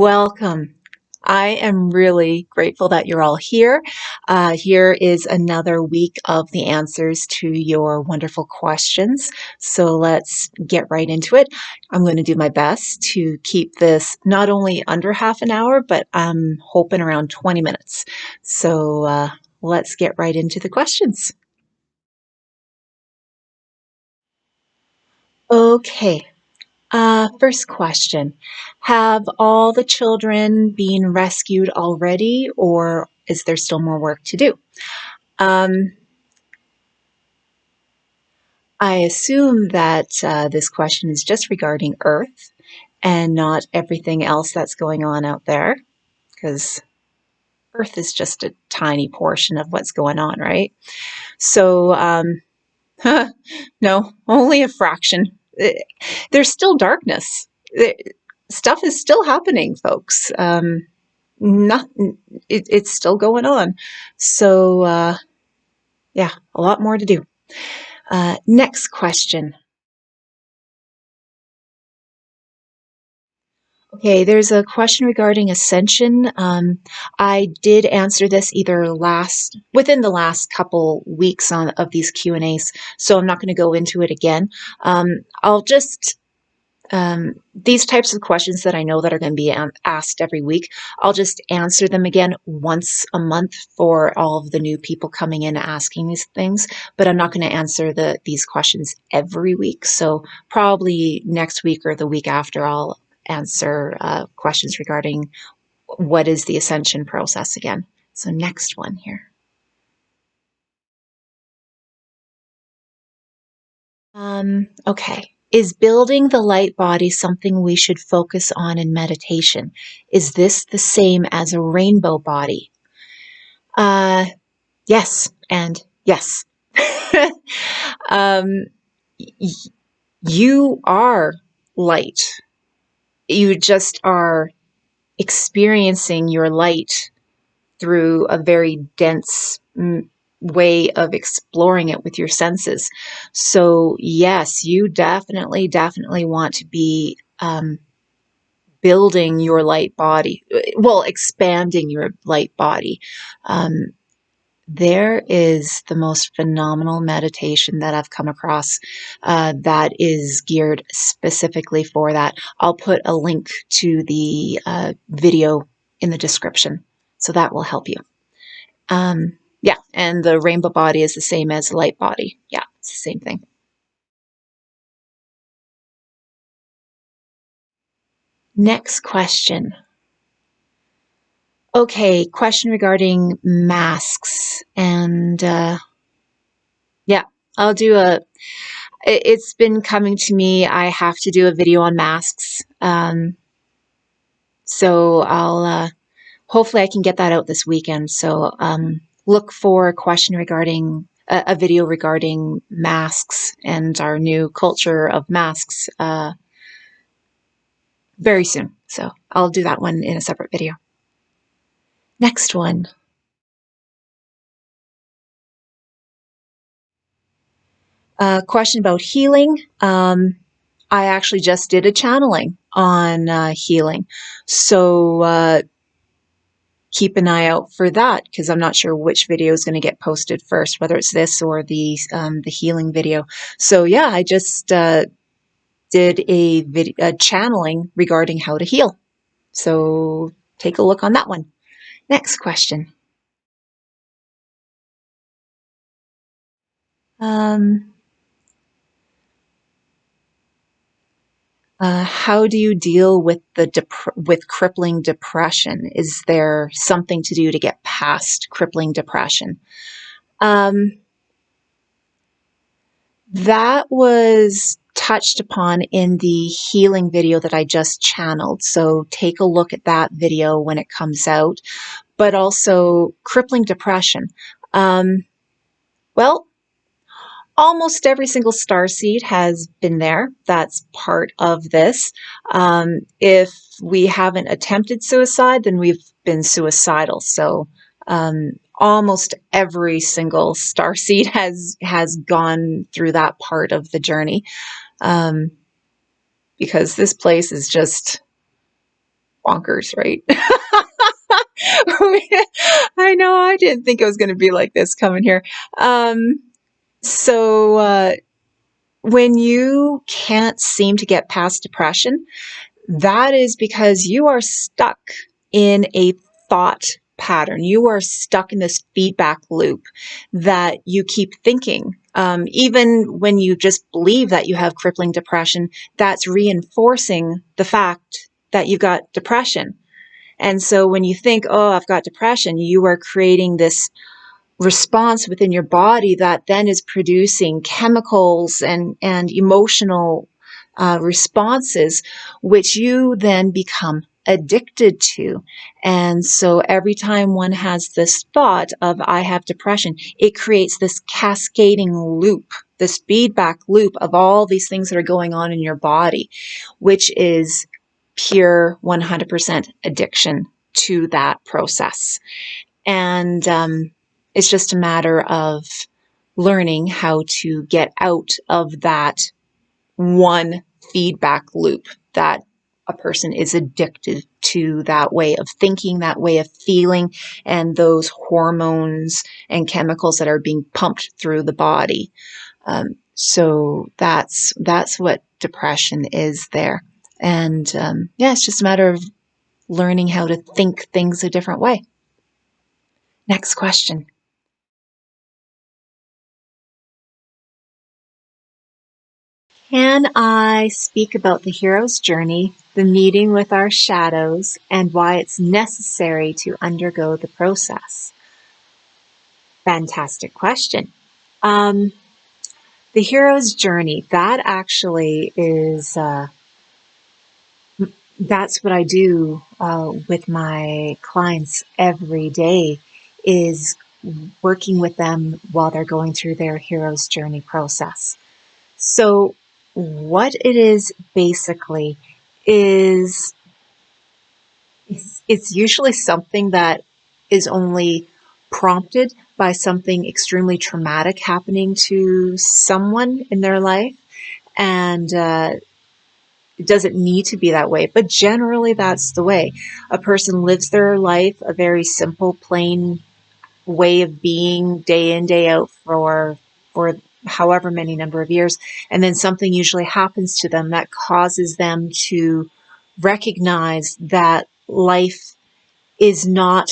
Welcome. I am really grateful that you're all here. Here is another week of the answers to your wonderful questions. So let's get right into it. I'm going to do my best to keep this not only under half an hour, but I'm hoping around 20 minutes. So let's get right into the questions. Okay. First question. Have all the children been rescued already, or is there still more work to do? Um, I assume that this question is just regarding Earth and not everything else that's going on out there, because Earth is just a tiny portion of what's going on, right? So, no, only a fraction. There's still darkness. Stuff is still happening, folks. Not it's still going on. So yeah, a lot more to do. Next question. Okay, there's a question regarding ascension. I did answer this either within the last couple weeks of these Q&As, so I'm not going to go into it again. I'll just these types of questions that I know that are going to be asked every week, I'll just answer them again once a month for all of the new people coming in asking these things, but I'm not going to answer these questions every week. So probably next week or the week after, I'll answer questions regarding what is the ascension process again. So next one here. Okay. Is building the light body something we should focus on in meditation? Is this the same as a rainbow body? Yes, and yes. um, you are light. You just are experiencing your light through a very dense way of exploring it with your senses. So yes, you definitely want to be building your light body, well, expanding your light body. There is the most phenomenal meditation that I've come across that is geared specifically for that. I'll put a link to the video in the description, so that will help you. Yeah, and the rainbow body is the same as the light body. Yeah, it's the same thing. Next question. Okay, question regarding masks. And yeah, I'll do it's been coming to me. I have to do a video on masks. So I'll, hopefully I can get that out this weekend. So look for a question regarding, a video regarding masks and our new culture of masks very soon. So I'll do that one in a separate video. Next one. Question about healing. I actually just did a channeling on healing. So keep an eye out for that, because I'm not sure which video is going to get posted first, whether it's this or the healing video. So yeah, I just did a channeling regarding how to heal. So take a look on that one. Next question. How do you deal with with crippling depression? Is there something to do to get past crippling depression? That was touched upon in the healing video that I just channeled. So take a look at that video when it comes out. But also crippling depression. Well, almost every single starseed has been there. That's part of this. If we haven't attempted suicide, then we've been suicidal. So almost every single starseed has gone through that part of the journey, because this place is just bonkers, right? I know, I didn't think it was going to be like this coming here. So when you can't seem to get past depression, that is because you are stuck in a thought pattern. You are stuck in this feedback loop that you keep thinking. Even when you just believe that you have crippling depression, that's reinforcing the fact that you've got depression. And so when you think, oh, I've got depression, you are creating this response within your body that then is producing chemicals and emotional responses, which you then become addicted to. And so every time one has this thought of, I have depression, it creates this cascading loop, this feedback loop of all these things that are going on in your body, which is pure 100% addiction to that process. And it's just a matter of learning how to get out of that one feedback loop that a person is addicted to, that way of thinking, that way of feeling, and those hormones and chemicals that are being pumped through the body. So that's what depression is there. And yeah, it's just a matter of learning how to think things a different way. Next question. Can I speak about the hero's journey, the meeting with our shadows, and why it's necessary to undergo the process? Fantastic question. Um, the hero's journey, that actually is, that's what I do with my clients every day, is working with them while they're going through their hero's journey process. So what it is basically is it's usually something that is only prompted by something extremely traumatic happening to someone in their life. And it doesn't need to be that way, but generally that's the way. A person lives their life a very simple, plain way of being day in, day out for however many number of years. And then something usually happens to them that causes them to recognize that life is not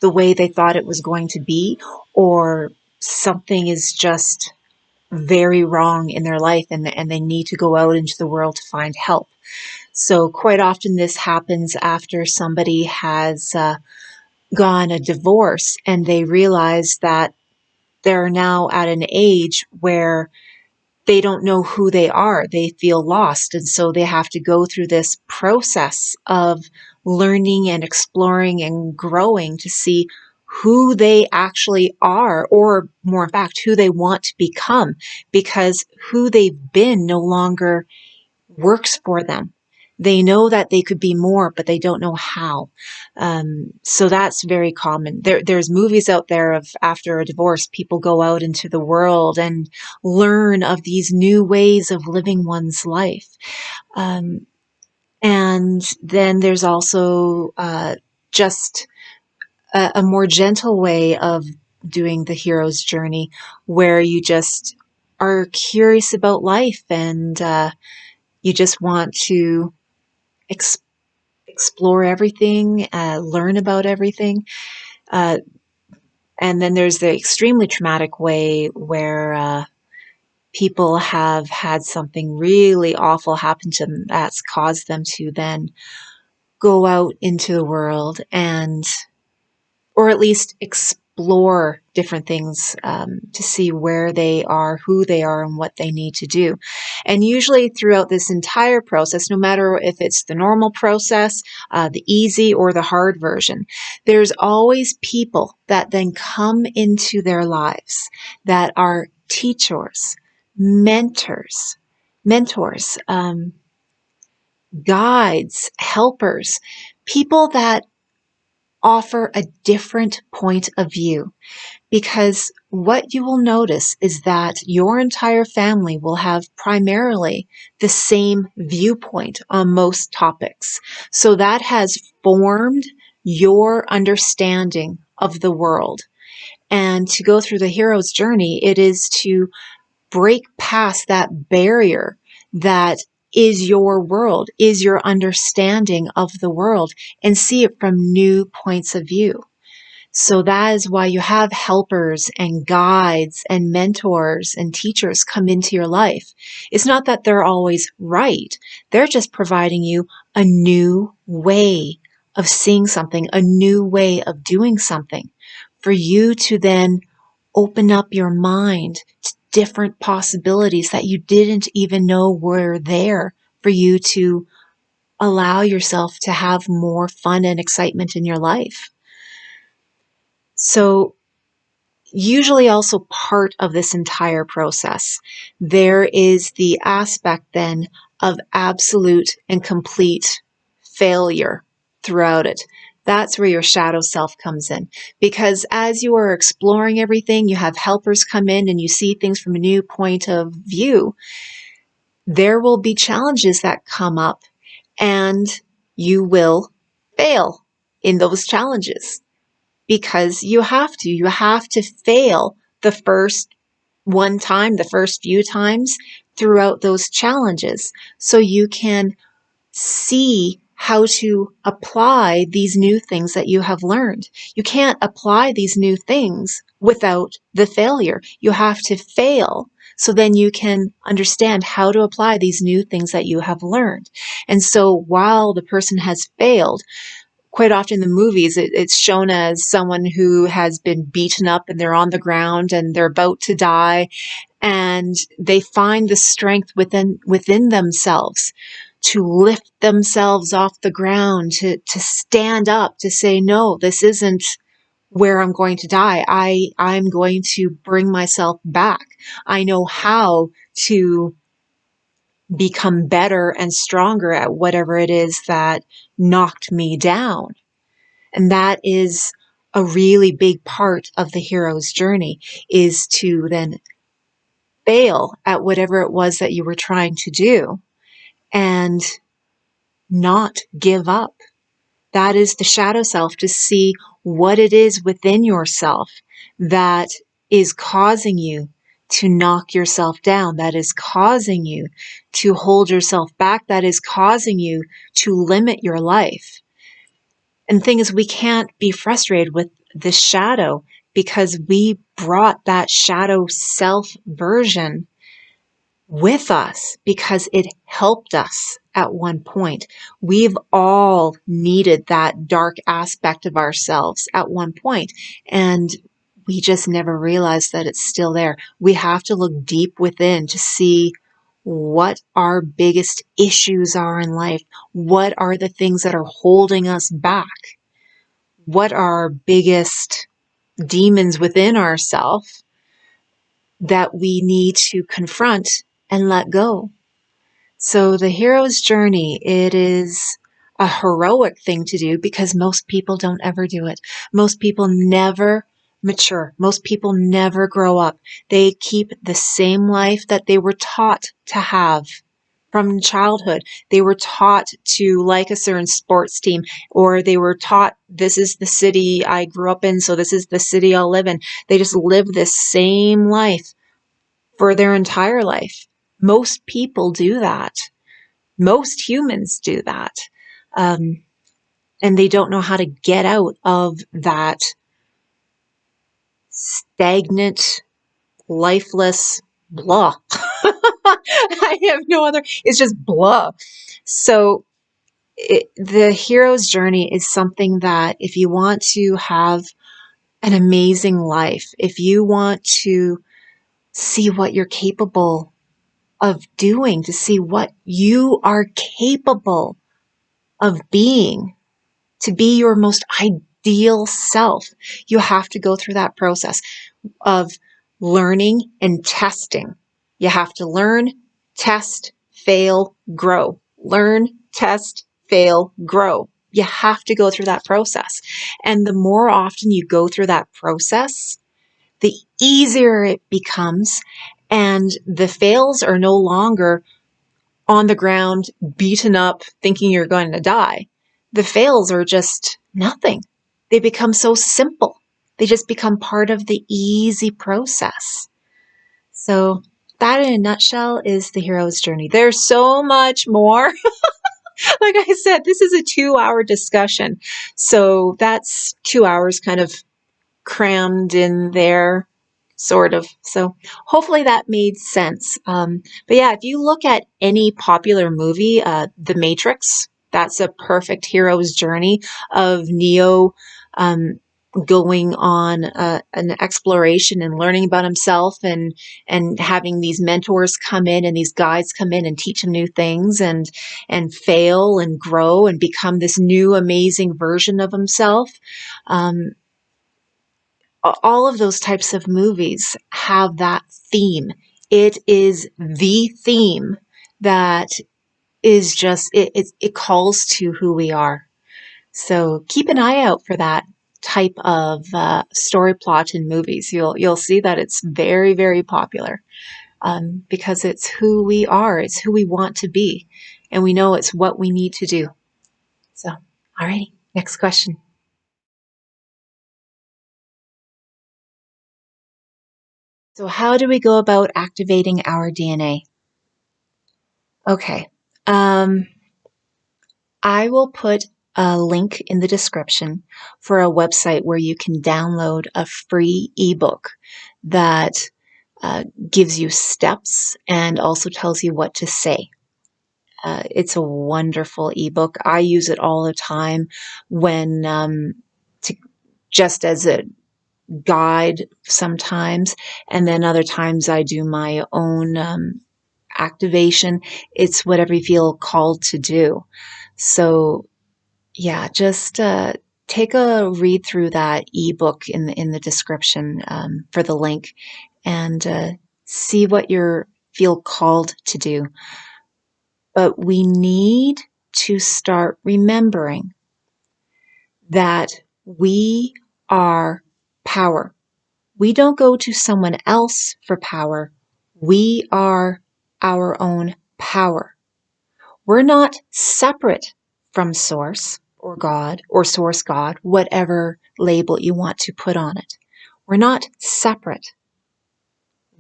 the way they thought it was going to be, or something is just very wrong in their life, and they need to go out into the world to find help. So quite often this happens after somebody has gone a divorce and they realize that they're now at an age where they don't know who they are. They feel lost. And so they have to go through this process of learning and exploring and growing to see who they actually are, or more in fact, who they want to become, because who they've been no longer works for them. They know that they could be more, but they don't know how. So that's very common. There's movies out there of after a divorce, people go out into the world and learn of these new ways of living one's life. And then there's also just a more gentle way of doing the hero's journey, where you just are curious about life, and you just want to explore everything, learn about everything. Uh, and then there's the extremely traumatic way where people have had something really awful happen to them that's caused them to then go out into the world and, or at least explore different things to see where they are, who they are, and what they need to do. And usually throughout this entire process, no matter if it's the normal process, the easy or the hard version, there's always people that then come into their lives that are teachers, mentors, guides, helpers, people that offer a different point of view. Because what you will notice is that your entire family will have primarily the same viewpoint on most topics. So that has formed your understanding of the world. And to go through the hero's journey, it is to break past that barrier that is your world, is your understanding of the world, and see it from new points of view. So that is why you have helpers and guides and mentors and teachers come into your life. It's not that they're always right. They're just providing you a new way of seeing something, a new way of doing something for you to then open up your mind to different possibilities that you didn't even know were there for you to allow yourself to have more fun and excitement in your life. So usually also part of this entire process, there is the aspect then of absolute and complete failure throughout it. That's where your shadow self comes in. Because as you are exploring everything, you have helpers come in and you see things from a new point of view. There will be challenges that come up and you will fail in those challenges. Because you have to fail the first one time, the first few times throughout those challenges, so you can see how to apply these new things that you have learned. You can't apply these new things without the failure. You have to fail so then you can understand how to apply these new things that you have learned. And so while the person has failed, quite often in the movies, it's shown as someone who has been beaten up and they're on the ground and they're about to die, and they find the strength within themselves to lift themselves off the ground, to stand up, to say, no, this isn't where I'm going to die. I'm going to bring myself back. I know how to become better and stronger at whatever it is that knocked me down. And that is a really big part of the hero's journey, is to then fail at whatever it was that you were trying to do and not give up. That is the shadow self, to see what it is within yourself that is causing you to knock yourself down, that is causing you to hold yourself back, that is causing you to limit your life. And the thing is, we can't be frustrated with the shadow because we brought that shadow self version with us because it helped us at one point. We've all needed that dark aspect of ourselves at one point, and we just never realized that it's still there. We have to look deep within to see what our biggest issues are in life. What are the things that are holding us back? What are our biggest demons within ourselves that we need to confront and let go? So the hero's journey, it is a heroic thing to do because most people don't ever do it. Most people never mature. Most people never grow up. They keep the same life that they were taught to have from childhood. They were taught to like a certain sports team, or they were taught, this is the city I grew up in, so this is the city I'll live in. They just live this same life for their entire life. Most people do that. Most humans do that. And they don't know how to get out of that stagnant, lifeless blah. I have no other, it's just blah. So the hero's journey is something that if you want to have an amazing life, if you want to see what you're capable of doing, to see what you are capable of being, to be your most ideal self, you have to go through that process of learning and testing. You have to learn, test, fail, grow. Learn, test, fail, grow. You have to go through that process. And the more often you go through that process, the easier it becomes. And the fails are no longer on the ground, beaten up, thinking you're going to die. The fails are just nothing. They become so simple. They just become part of the easy process. So that in a nutshell is the hero's journey. There's so much more. Like I said, this is a 2-hour discussion. So that's 2 hours kind of crammed in there, sort of. So hopefully that made sense. But yeah, if you look at any popular movie, The Matrix, that's a perfect hero's journey of Neo going on an exploration and learning about himself, and having these mentors come in and these guides come in and teach him new things, and fail and grow and become this new amazing version of himself. Um, all of those types of movies have that theme. It is the theme that is just, it calls to who we are. So keep an eye out for that type of story plot in movies. You'll see that it's very, very popular, because it's who we are. It's who we want to be. And we know it's what we need to do. So, all right, next question. So how do we go about activating our DNA? Okay. I will put a link in the description for a website where you can download a free ebook that gives you steps and also tells you what to say. It's a wonderful ebook. I use it all the time when to, just as a guide sometimes, and then other times I do my own activation. It's whatever you feel called to do. So yeah, just take a read through that ebook in the description for the link, and see what you feel called to do. But we need to start remembering that we are power. We don't go to someone else for power. We are our own power. We're not separate from Source or God or Source God, whatever label you want to put on it. We're not separate.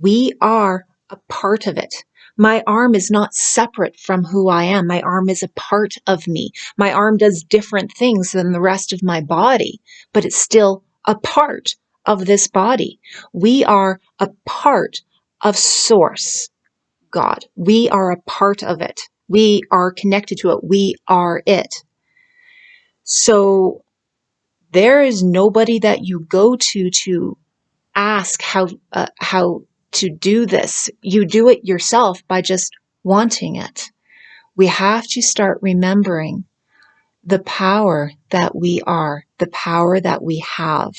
We are a part of it. My arm is not separate from who I am. My arm is a part of me. My arm does different things than the rest of my body, but it's still a part of this body. We are a part of Source God. We are a part of it. We are connected to it. We are it. So there is nobody that you go to ask how to do this. You do it yourself by just wanting it. We have to start remembering the power that we are, the power that we have.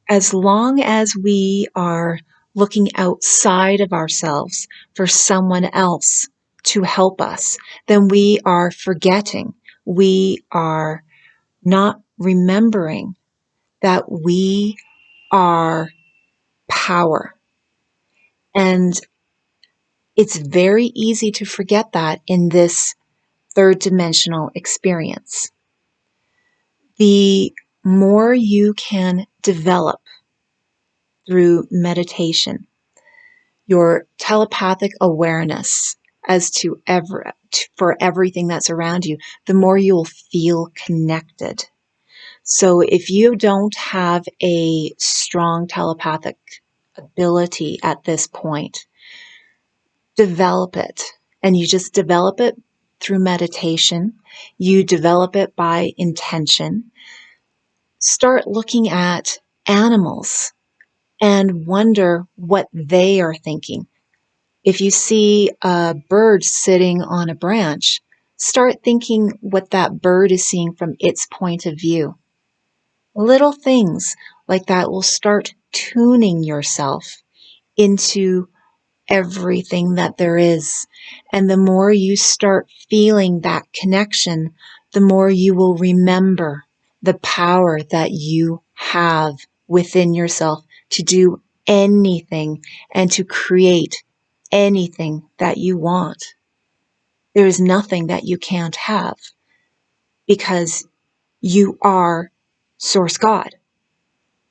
As long as we are looking outside of ourselves for someone else to help us, then we are forgetting. We are not remembering that we are power. And it's very easy to forget that in this third dimensional experience. The more you can develop through meditation, your telepathic awareness as to for everything that's around you, the more you'll feel connected. So if you don't have a strong telepathic ability at this point, develop it. And you just develop it through meditation. You develop it by intention. Start looking at animals and wonder what they are thinking. If you see a bird sitting on a branch, start thinking what that bird is seeing from its point of view. Little things like that will start tuning yourself into everything that there is. And the more you start feeling that connection, the more you will remember the power that you have within yourself to do anything and to create anything that you want. There is nothing that you can't have because you are Source God.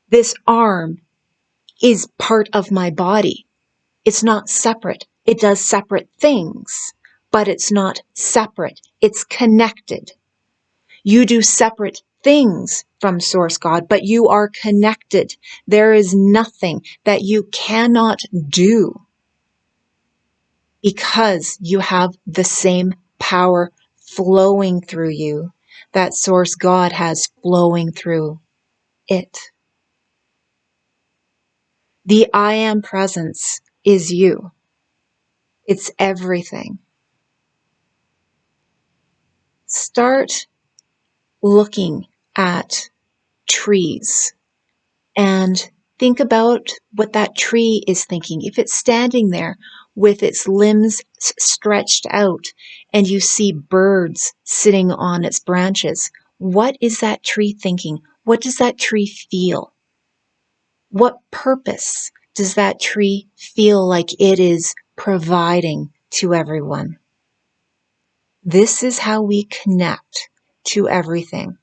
This arm is part of my body. It's not separate. It does separate things, but it's not separate. It's connected. You do separate things from Source God, but you are connected. There is nothing that you cannot do because you have the same power flowing through you that Source God has flowing through it. The I Am presence is you. It's everything. Start looking at trees and think about what that tree is thinking. If it's standing there with its limbs stretched out and you see birds sitting on its branches, what is that tree thinking? What does that tree feel? What purpose does that tree feel like it is providing to everyone? This is how we connect to everything.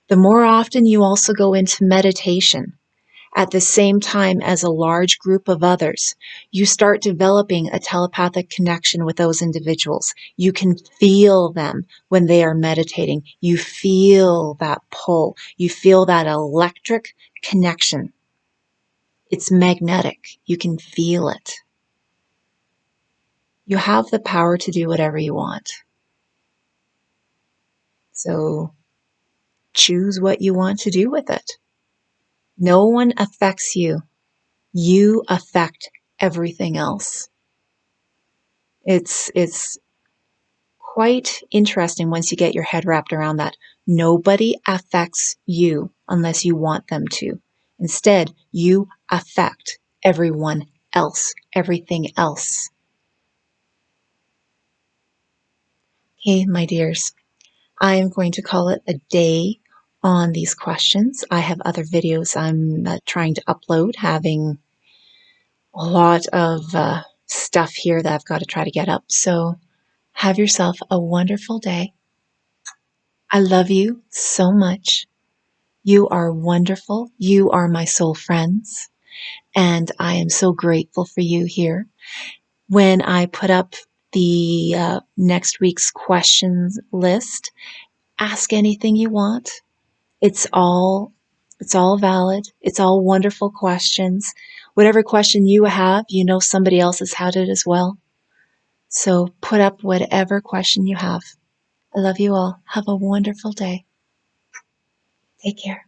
The more often you also go into meditation at the same time as a large group of others, you start developing a telepathic connection with those individuals. You can feel them when they are meditating. You feel that pull. You feel that electric connection. It's magnetic. You can feel it. You have the power to do whatever you want. So choose what you want to do with it. No one affects you. You affect everything else. It's quite interesting once you get your head wrapped around that. Nobody affects you unless you want them to. Instead, you affect everyone else, everything else. Okay, my dears, I am going to call it a day on these questions. I have other videos I'm trying to upload, having a lot of stuff here that I've got to try to get up. So have yourself a wonderful day. I love you so much. You are wonderful. You are my soul friends. And I am so grateful for you here. When I put up the next week's questions list, ask anything you want. It's all valid. It's all wonderful questions. Whatever question you have, you know somebody else has had it as well. So put up whatever question you have. I love you all. Have a wonderful day. Take care.